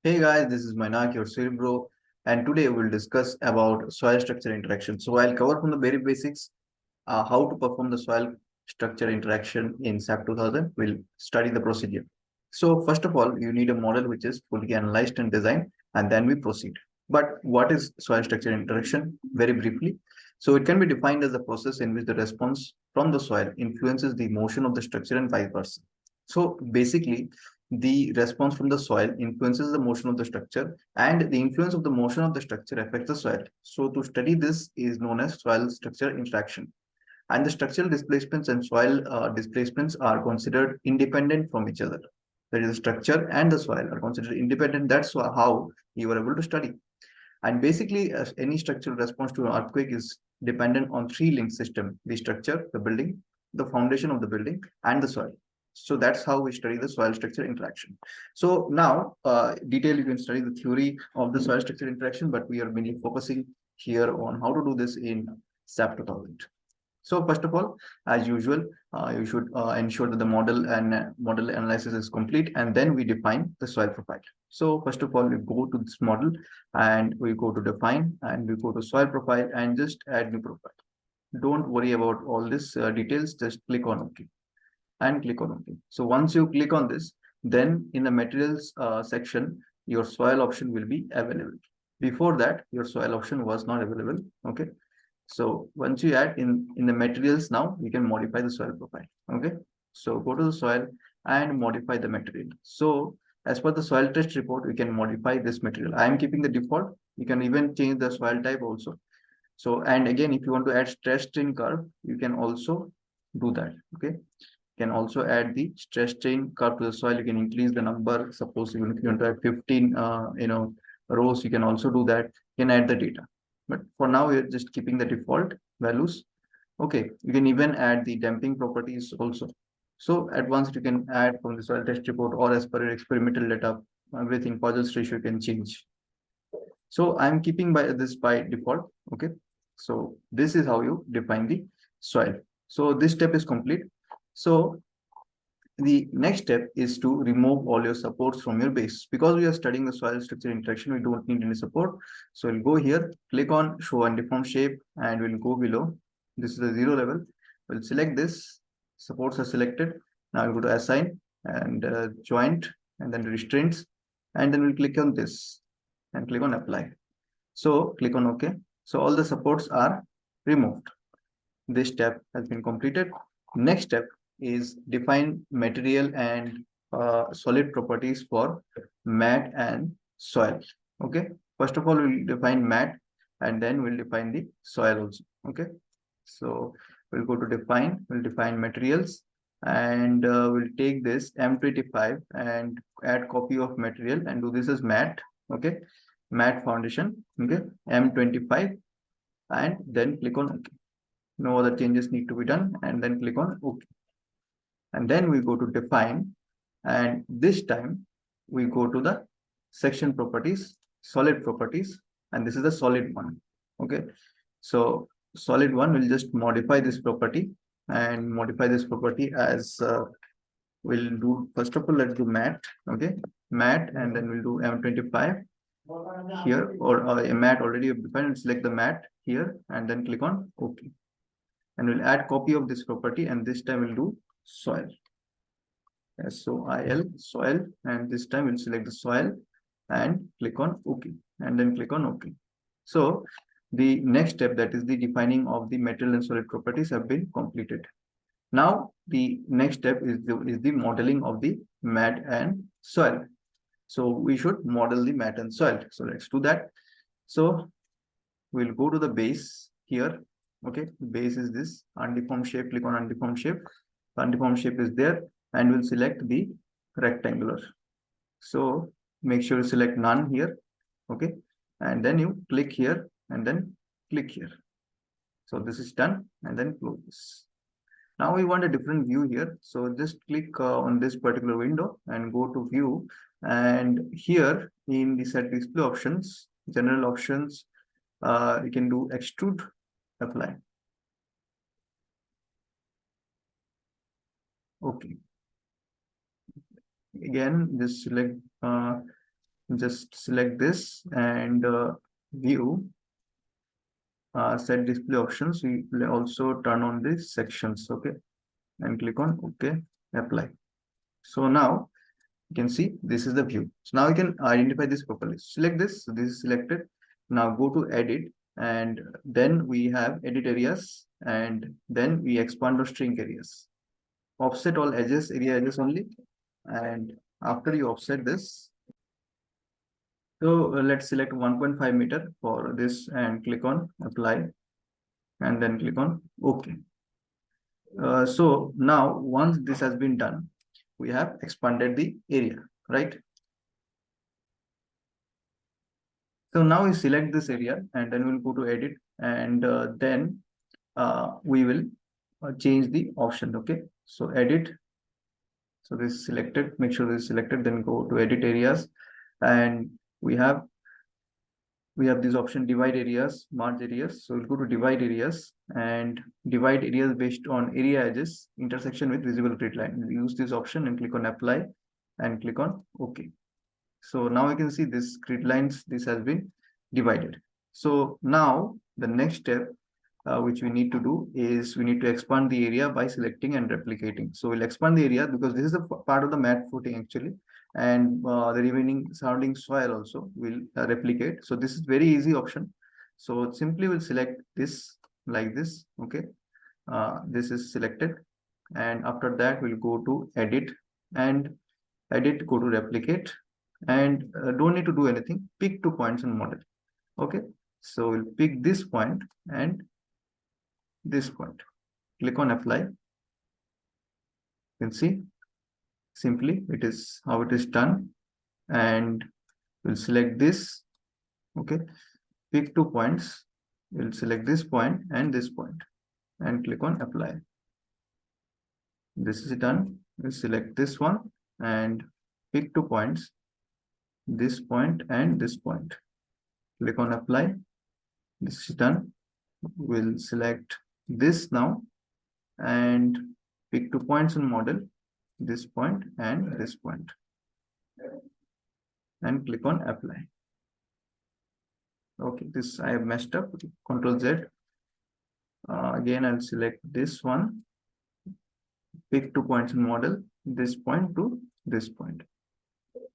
Hey guys, this is Mainak, your Cerebro, and today we'll discuss about soil structure interaction. So I'll cover from the very basics, how to perform the soil structure interaction in SAP 2000. We'll study the procedure. So first of all, you need a model which is fully analyzed and designed, and then we proceed. But what is soil structure interaction? Very briefly. So it can be defined as a process in which the response from the soil influences the motion of the structure and vice versa. So basically, the response from the soil influences the motion of the structure, and the influence of the motion of the structure affects the soil. So to study this is known as soil structure interaction. And the structural displacements and soil displacements are considered independent from each other. That is, the structure and the soil are considered independent. That's how you are able to study. And basically, any structural response to an earthquake is dependent on three linked system: the structure, the building, the foundation of the building, and the soil. So that's how we study the soil structure interaction. So now, detail you can study the theory of the soil structure interaction, but we are mainly focusing here on how to do this in SAP 2000. So first of all, as usual, you should ensure that the model and model analysis is complete, and then we define the soil profile. So first of all, we go to this model and we go to define and we go to soil profile and just add new profile. Don't worry about all this details, just click on OK and click on OK. So once you click on this, then in the materials section, your soil option will be available. Before that, your soil option was not available. Okay. So once you add in the materials, now you can modify the soil profile. Okay. So go to the soil and modify the material. So as per the soil test report, we can modify this material. I am keeping the default. You can even change the soil type also. So, and again, if you want to add stress strain curve, you can also do that. Okay. You can also add the stress strain curve to the soil. You can increase the number. Suppose even if you want to add 15, rows, you can also do that. You can add the data. But for now, we're just keeping the default values. Okay, you can even add the damping properties also. So advanced you can add from the soil test report or as per your experimental data, everything Poisson ratio can change. So I'm keeping by this by default. Okay, so this is how you define the soil. So this step is complete. So the next step is to remove all your supports from your base. Because we are studying the soil structure interaction, we don't need any support. So we'll go here, click on show undeformed shape, and we'll go below. This is the 0 level. We'll select this. Supports are selected. Now we'll go to assign and joint and then restraints. And then we'll click on this and click on apply. So click on OK. So all the supports are removed. This step has been completed. Next step is define material and solid properties for mat and soil. Okay. First of all, we'll define mat and then we'll define the soil also. Okay. So we'll go to define, we'll define materials and we'll take this M25 and add copy of material and do this as mat. Okay. Mat foundation. Okay. M25 and then click on OK. No other changes need to be done and then click on OK. And then we go to define and this time we go to the section properties, solid properties, and this is the solid one. Okay. So solid one will just modify this property and modify this property as we'll do first of all, let's do mat. Okay. Mat and then we'll do M25 here or a mat already defined. Select the mat here and then click on OK. And we'll add copy of this property and this time we'll do soil. SOIL, soil, and this time we'll select the soil and click on OK and then click on OK. So the next step, that is the defining of the material and solid properties, have been completed. Now the next step is the modeling of the mat and soil. So we should model the mat and soil. So let's do that. So we'll go to the base here. Okay, base is this undeformed shape. Click on undeformed shape. Undeformed shape is there, and we'll select the rectangular. So make sure you select none here. Okay, and then you click here and then click here. So this is done, and then close this. Now we want a different view here. So just click on this particular window and go to view. And here in the set display options, general options, you can do extrude, apply. Okay. Again, just select just select this and view, set display options. We will also turn on these sections, okay, and click on OK, apply. So now you can see this is the view. So now you can identify this properly. Select this. So this is selected. Now go to edit, and then we have edit areas, and then we expand or shrink areas. Offset all edges, area edges only. And after you offset this, so let's select 1.5 meter for this and click on apply, and then click on OK. So now once this has been done, we have expanded the area, right? So now we select this area, and then we'll go to edit, and then we will change the option, okay? So edit, so this is selected, make sure this is selected, then go to edit areas, and we have this option divide areas, merge areas. So we'll go to divide areas, and divide areas based on area edges intersection with visible grid line. We'll use this option and click on apply and click on OK. So now you can see this grid lines, this has been divided. So now the next step which we need to do is we need to expand the area by selecting and replicating. So we'll expand the area because this is a part of the mat footing actually, and the remaining surrounding soil also will replicate. So this is very easy option. So simply we'll select this like this, okay. This is selected, and after that we'll go to edit, and edit, go to replicate, and don't need to do anything, pick 2 points and model, okay. So we'll pick this point and this point, click on apply. You can see simply it is how it is done, and we'll select this, okay, pick 2 points, we'll select this point and this point and click on apply. This is done. We'll select this one and pick 2 points, this point and this point, click on apply. This is done. We'll select this now and pick 2 points in model, this point and this point, and click on apply. Okay, this I have messed up. Control Z. Again, I'll select this one, pick 2 points in model, this point to this point,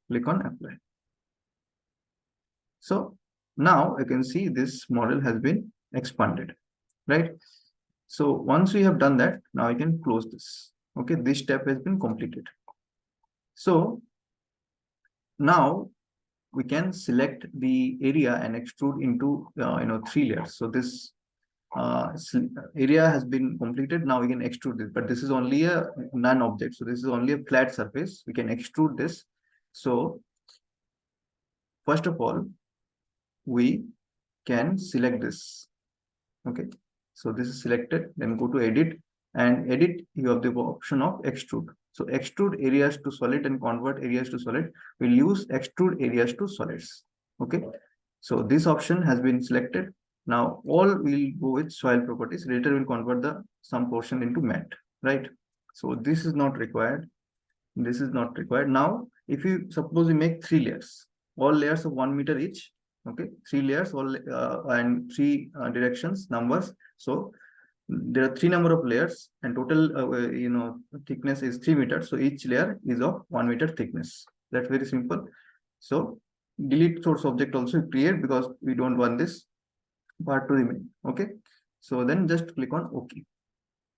click on apply. So now you can see this model has been expanded, right? So once we have done that, now I can close this. Okay, this step has been completed. So now we can select the area and extrude into 3 layers. So this area has been completed. Now we can extrude this, but this is only a non-object. So this is only a flat surface. We can extrude this. So first of all, we can select this. Okay, so this is selected, then go to edit, and edit, you have the option of extrude. So extrude areas to solid and convert areas to solid. We'll use extrude areas to solids. Okay, so this option has been selected. Now all will go with soil properties. Later we'll convert some portion into mat, right? So this is not required. This is not required. Now if you suppose we make 3 layers, all layers of 1 meter each, okay, 3 layers, all and 3 directions numbers. So there are 3 number of layers, and total thickness is 3 meters. So each layer is of 1 meter thickness. That's very simple. So delete source object also create, because we don't want this part to remain. Okay, so then just click on OK.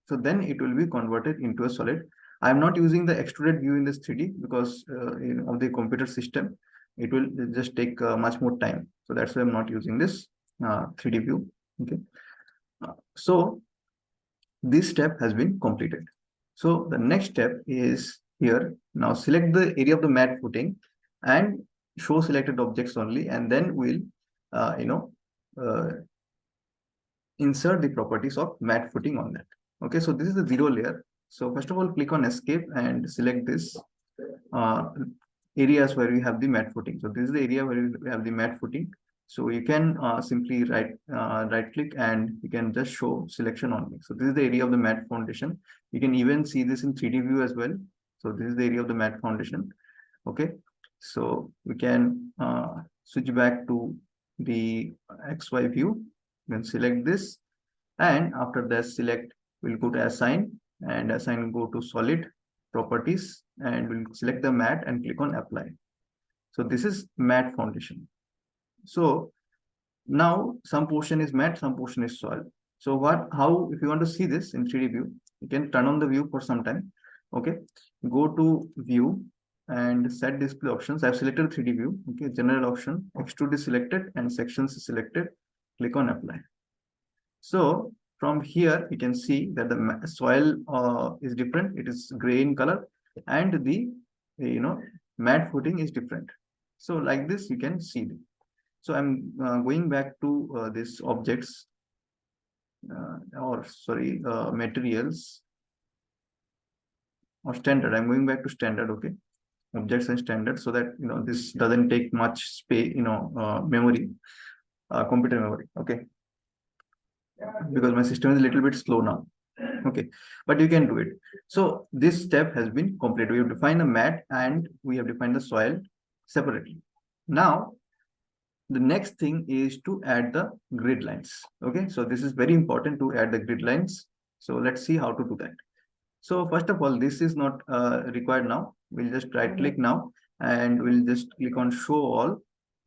So then it will be converted into a solid. I am not using the extruded view in this 3D because of the computer system, it will just take much more time. So that's why I'm not using this 3D view. Okay, so this step has been completed. So the next step is here. Now select the area of the mat footing and show selected objects only, and then we'll insert the properties of mat footing on that. Okay, so this is the 0 layer. So first of all, click on escape and select this areas where we have the mat footing. So this is the area where we have the mat footing. So you can simply right click and you can just show selection only. So this is the area of the mat foundation. You can even see this in 3D view as well. So this is the area of the mat foundation. Okay, So we can switch back to the XY view, then select this, and after that select, we'll go to assign, and assign go to solid properties, and we'll select the mat and click on apply. So this is mat foundation. So now some portion is mat, some portion is soil. So how, if you want to see this in 3D view, you can turn on the view for some time. Okay, go to view and set display options. I've selected 3D view. Okay, general option, extrude is selected and sections is selected. Click on apply. So from here you can see that the soil is different. It is gray in color, and the mat footing is different. So like this you can see. So I'm going back to this objects, or sorry, materials or standard. I'm going back to standard. Okay, objects and standard, so that this doesn't take much space, memory, computer memory. Okay, because my system is a little bit slow now. Okay, but you can do it. So this step has been completed. We have defined the mat and we have defined the soil separately. Now the next thing is to add the grid lines. Okay, so this is very important to add the grid lines. So let's see how to do that. So first of all, this is not required now. We'll just right click now and we'll just click on show all.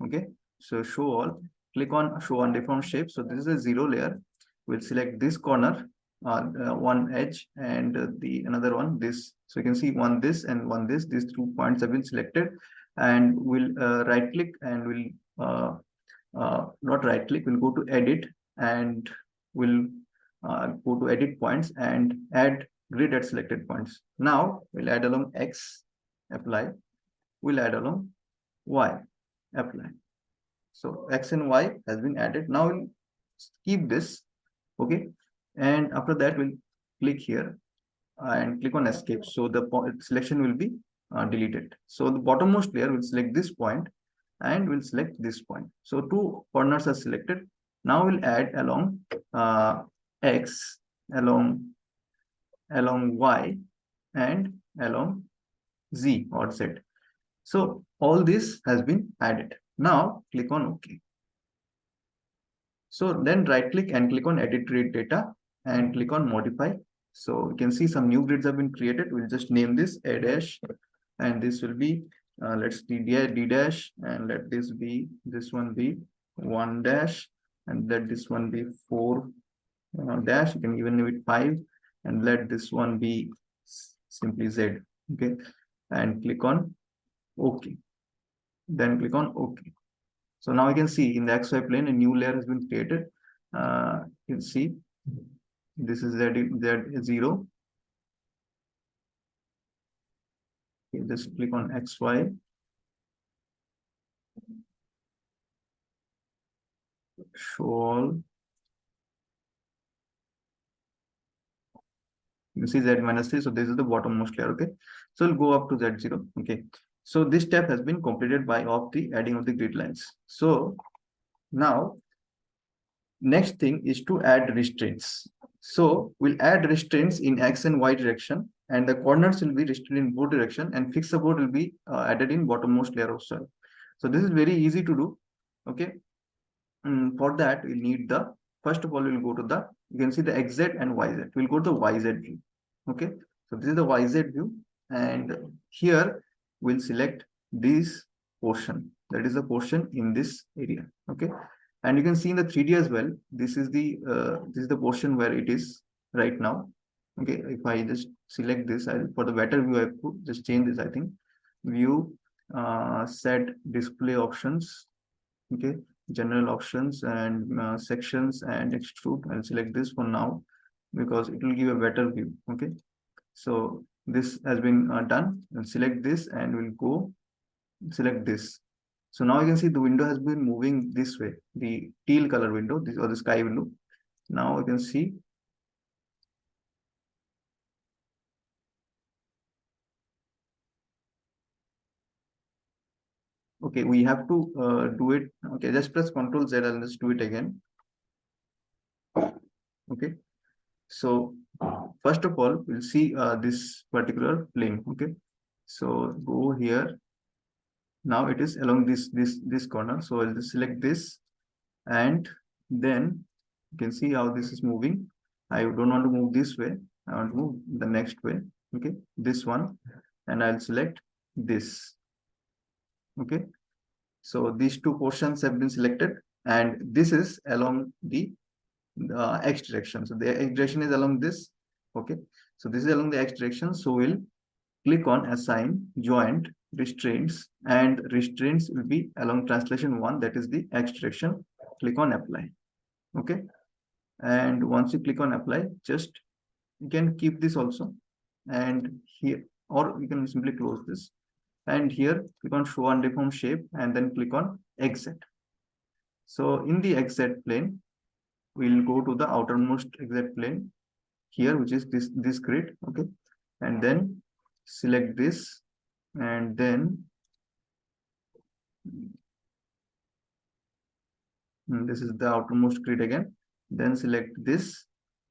Okay, so show all, click on show on deform shape. So this is a zero layer. We'll select this corner, one edge, and the another one, this. So you can see one this and one this. These 2 points have been selected, and we'll right click and we'll not right click, we'll go to edit, and we'll go to edit points and add grid at selected points. Now we'll add along X, apply. We'll add along Y, apply. So X and Y has been added. Now we'll keep this. Okay, and after that we'll click here and click on escape. So the selection will be deleted. So the bottommost layer will select this point and we'll select this point. So 2 corners are selected. Now we'll add along X, along Y, and along Z or Z. So all this has been added. Now click on OK. So then right click and click on edit grid data and click on modify. So you can see some new grids have been created. We'll just name this A dash, and this will be let's D dash, and let this one be 1 dash, and let this one be 4 dash. You can even name it 5, and let this one be simply Z. Okay, and click on OK. Then click on OK. So now you can see in the XY plane a new layer has been created. You can see this is Z0. Okay, just click on XY. Show all. You see Z minus 3. So this is the bottommost layer. Okay, so we'll go up to Z0. Okay, so this step has been completed by the adding of the grid lines. So now next thing is to add restraints. So we'll add restraints in X and Y direction, and the corners will be restrained in both direction, and fixed support will be added in bottommost layer of soil. So this is very easy to do. Okay, for that we'll need the, first of all we'll go to the, you can see the XZ and YZ. We'll go to the YZ view. Okay, so this is the YZ view, and here we'll select this portion, that is the portion in this area. Okay, and you can see in the 3D as well, this is the portion where it is right now. Okay, if I just select this, for the better view I have to just change this. I think view, set display options. Okay, general options and sections and extrude. I'll select this for now because it will give a better view. Okay, so this has been done. I'll select this and we'll go select this. So now you can see the window has been moving this way, the teal color window, this or the sky window. Now you can see okay, we have to do it. Okay, just press Ctrl Z and let's do it again. Okay, so first of all we'll see this particular plane. Okay, so go here, Now it is along this corner. So I'll just select this, and then you can see how this is moving. I don't want to move this way. I want to move the next way. Okay, this one, and I'll select this. Okay, so these two portions have been selected, and this is along the x direction. So the x direction is along this. Okay, so this is along the x direction. So we'll click on assign joint restraints, and restraints will be along translation 1, that is the x direction. Click on apply. Okay, and once you click on apply, just you can keep this also, and here, or you can simply close this, and here click on show undeformed shape, and then click on exit. So in the exit plane, we'll go to the outermost exit plane here, which is this grid. Okay, and then select this, and then this is the outermost grid again. Then select this,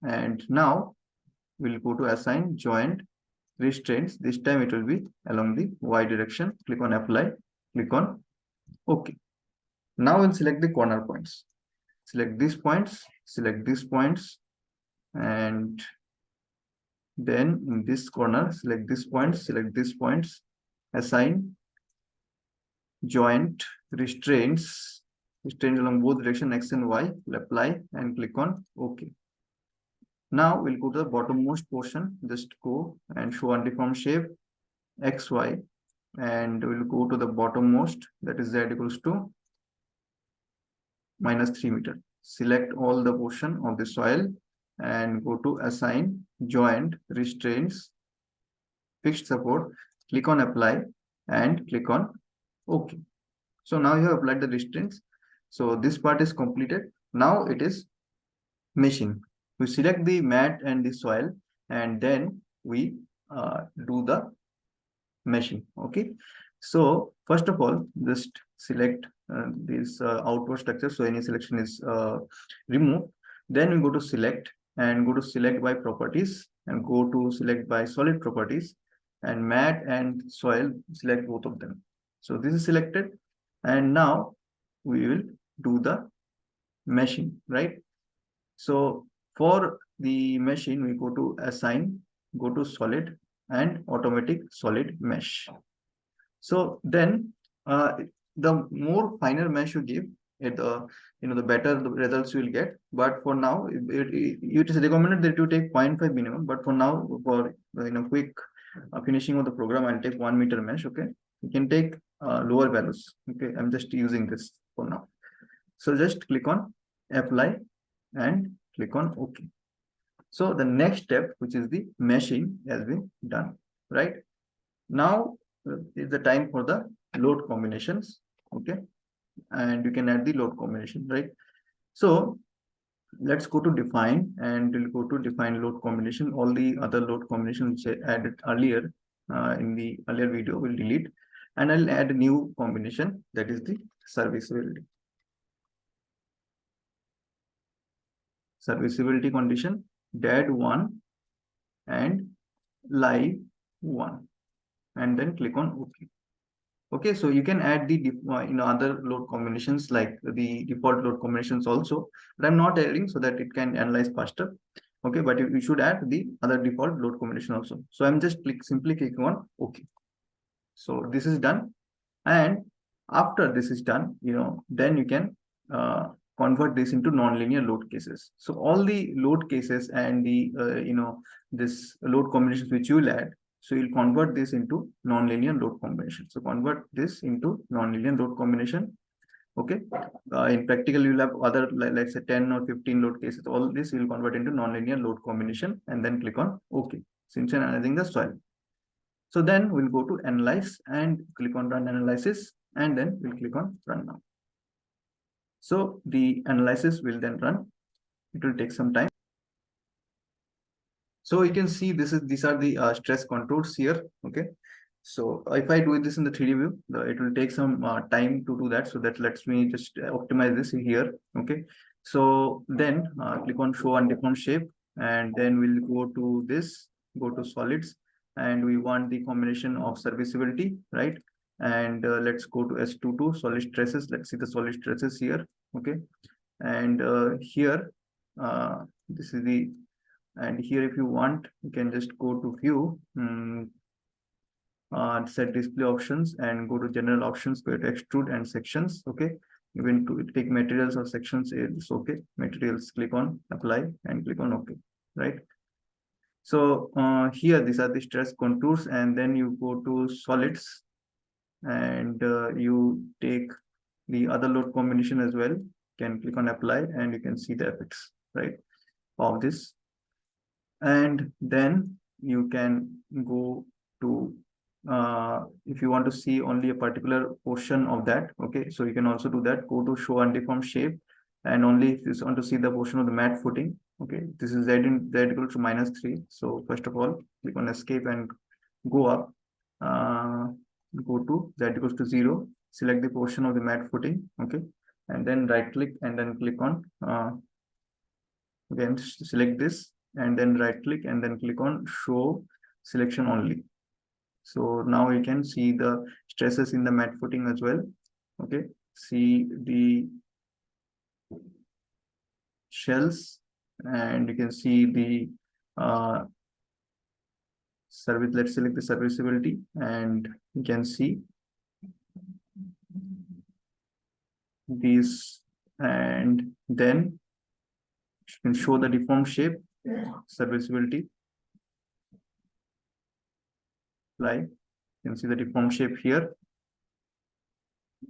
and now we'll go to assign joint restraints. This time it will be along the y direction. Click on apply, click on OK. Now we'll select the corner points. Select these points, select these points, and then in this corner, select these points, assign joint restraints along both direction x and y. We'll apply and click on OK. Now we'll go to the bottommost portion. Just go and show undeformed shape xy, and we'll go to the bottommost, that is z equals to -3 meter. Select all the portion of the soil and go to assign joint restraints fixed support. Click on apply and click on OK. So now you have applied the restraints. So this part is completed. Now it is meshing. We select the mat and the soil, and then we do the meshing. Okay, so first of all, just select this outward structure, so any selection is removed. Then we go to select, and go to select by properties, and go to select by solid properties, and mat and soil, select both of them. So this is selected, and now we will do the meshing, right? So for the meshing, we go to assign, go to solid, and automatic solid mesh. So then the more finer mesh you give it, the better the results you will get. But for now, it is recommended that you take 0.5 minimum. But for now, for quick finishing of the program, I'll take 1 meter mesh. Okay, you can take lower values. Okay, I'm just using this for now. So just click on apply and click on OK. So the next step, which is the meshing, has been done. Right now is the time for the load combinations. Okay, and you can add the load combination, right? So let's go to define, and we'll go to define load combination. All the other load combinations which I added earlier in the earlier video will delete, and I'll add a new combination, that is the serviceability. Serviceability condition dead 1 and live 1, and then click on OK. Okay, so you can add the other load combinations like the default load combinations also, but I'm not adding so that it can analyze faster. Okay, but you should add the other default load combination also. So I'm just simply clicking on OK. So this is done, and after this is done, then you can convert this into nonlinear load cases. So all the load cases and the this load combinations which you will add, so you'll convert this into nonlinear load combination. So convert this into nonlinear load combination. Okay, in practical you'll have other like say 10 or 15 load cases. All this will convert into nonlinear load combination, and then click on OK. Since you're analyzing the soil. So then we'll go to analyze and click on run analysis, and then we'll click on run now. So the analysis will then run. It will take some time. So you can see these are the stress contours here. Okay, so if I do this in the 3D view, it will take some time to do that. So that lets me just optimize this here. Okay, so then click on show undeformed shape, and then we'll go to this, go to solids, and we want the combination of serviceability, right? And let's go to S22 solid stresses. Let's see the solid stresses here. Okay, and here this is the, and here if you want you can just go to view, set display options and go to general options, go to extrude and sections. Okay, you can to take materials or sections, it's okay. Materials, click on apply and click on OK, right? So here these are the stress contours, and then you go to solids and you take the other load combination as well. You can click on apply and you can see the effects, right, of this. And then you can go to if you want to see only a particular portion of that, okay, so you can also do that. Go to show undeformed shape, and only if you want to see the portion of the mat footing. Okay, this is z equal to -3. So first of all, click on escape and go up, go to z equals to 0, select the portion of the mat footing. Okay, and then right click and then click on again select this and then right click and then click on show selection only. So now you can see the stresses in the mat footing as well. Okay, see the shells, and you can see the service. Let's select the serviceability, and you can see these, and then you can show the deformed shape, serviceability, apply. You can see the deformed shape here,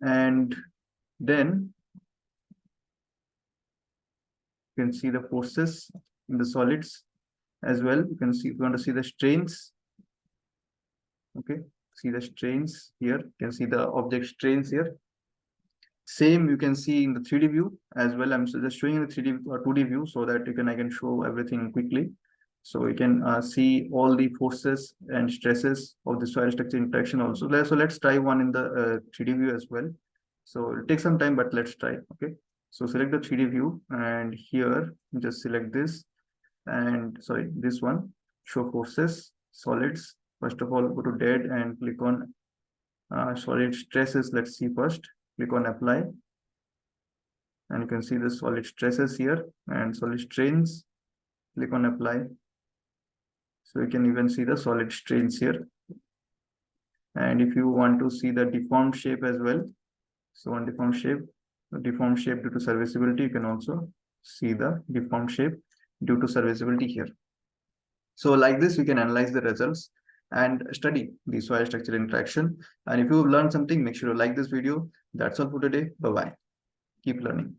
and then you can see the forces in the solids as well. You can see, if you want to see the strains, okay, see the strains here. You can see the object strains here. Same you can see in the 3D view as well. I'm just showing the 3D or 2D view so that I can show everything quickly. So you can see all the forces and stresses of the soil structure interaction also. So let's try one in the 3D view as well. So it'll take some time, but let's try. Okay. So select the 3D view, and here just select this, and sorry, this one, show forces, solids. First of all, go to dead and click on solid stresses. Let's see first. Click on apply, and you can see the solid stresses here and solid strains. Click on apply. So you can even see the solid strains here. And if you want to see the deformed shape as well, so on deformed shape due to serviceability, you can also see the deformed shape due to serviceability here. So like this, you can analyze the results and study the soil structure interaction. And if you have learned something, make sure to like this video. That's all for today. Bye-bye. Keep learning.